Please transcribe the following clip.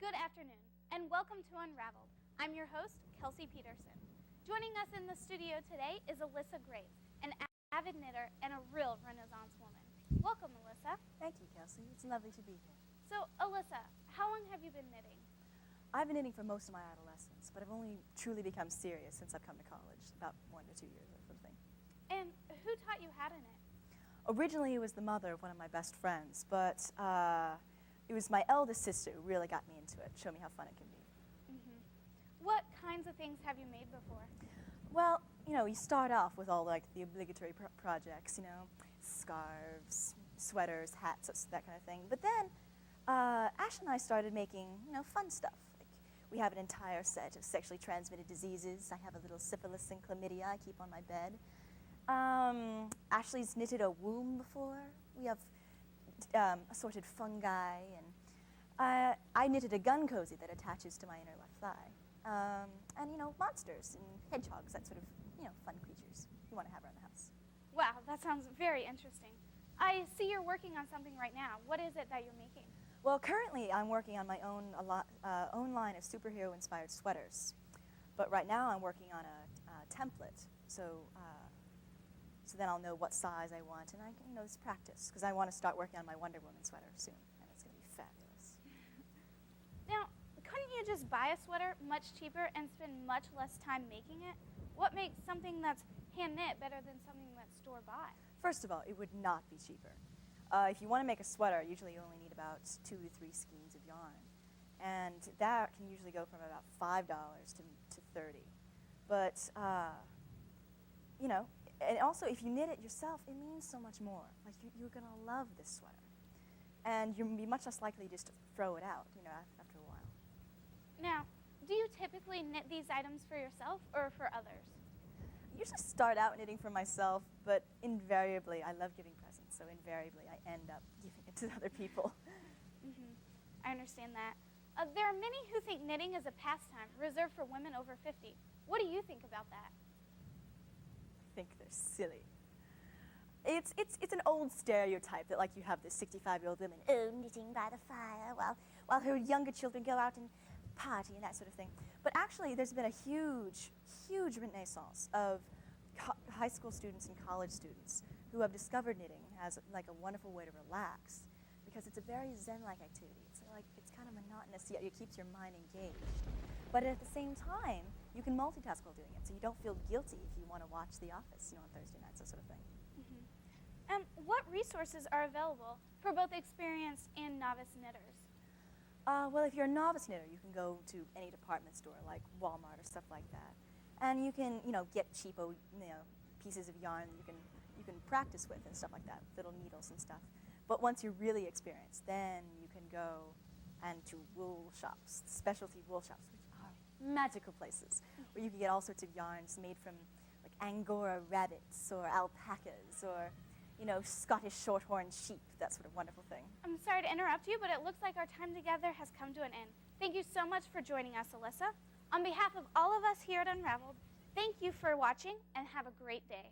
Good afternoon, and welcome to Unraveled. I'm your host, Kelsey Peterson. Joining us in the studio today is Alyssa Graves, an avid knitter and a real Renaissance woman. Welcome, Alyssa. Thank you, Kelsey. It's lovely to be here. So, Alyssa, how long have you been knitting? I've been knitting for most of my adolescence, but I've only truly become serious since I've come to college, about 1 to 2 years or something. And who taught you how to knit? Originally, it was the mother of one of my best friends, but it was my eldest sister who really got me into it, showed me how fun it can be. What kinds of things have you made before? Well, you start off with all like the obligatory projects, scarves, sweaters, hats, that kind of thing. But then Ash and I started making, fun stuff. Like we have an entire set of sexually transmitted diseases. I have a little syphilis and chlamydia I keep on my bed. Ashley's knitted a womb before. We have assorted fungi, and I knitted a gun cozy that attaches to my inner left thigh. And monsters and hedgehogs, that sort of, fun creatures you want to have around the house. Wow, that sounds very interesting. I see you're working on something right now. What is it that you're making? Well, currently I'm working on my own line of superhero-inspired sweaters. But right now I'm working on a template, so then I'll know what size I want, and I can, just practice, because I want to start working on my Wonder Woman sweater soon, and it's going to be fabulous. Now, couldn't you just buy a sweater much cheaper and spend much less time making it? What makes something that's hand-knit better than something that's store-bought? First of all, it would not be cheaper. If you want to make a sweater, usually you only need about 2 to 3 skeins of yarn, and that can usually go from about $5 to $30. But, and also, if you knit it yourself, it means so much more. Like, you're going to love this sweater. And you'll be much less likely just to throw it out, after a while. Now, do you typically knit these items for yourself or for others? I usually start out knitting for myself, but invariably, I love giving presents, so invariably I end up giving it to other people. I understand that. There are many who think knitting is a pastime reserved for women over 50. What do you think about that? I think they're silly. It's an old stereotype that you have this 65-year-old woman knitting by the fire while her younger children go out and party and that sort of thing. But actually, there's been a huge renaissance of high school students and college students who have discovered knitting as a wonderful way to relax, because it's a very zen-like activity. It's kind of monotonous, yet it keeps your mind engaged. But at the same time, you can multitask while doing it, so you don't feel guilty if you want to watch The Office, on Thursday nights, that sort of thing. And what resources are available for both experienced and novice knitters? Well, if you're a novice knitter, you can go to any department store like Walmart or stuff like that, and you can, get cheapo, pieces of yarn that you can practice with and stuff like that, little needles and stuff. But once you're really experienced, then you can go to wool shops, specialty wool shops, which are magical places where you can get all sorts of yarns made from Angora rabbits or alpacas or Scottish shorthorn sheep, that sort of wonderful thing. I'm sorry to interrupt you, but it looks like our time together has come to an end. Thank you so much for joining us, Alyssa. On behalf of all of us here at Unraveled, thank you for watching and have a great day.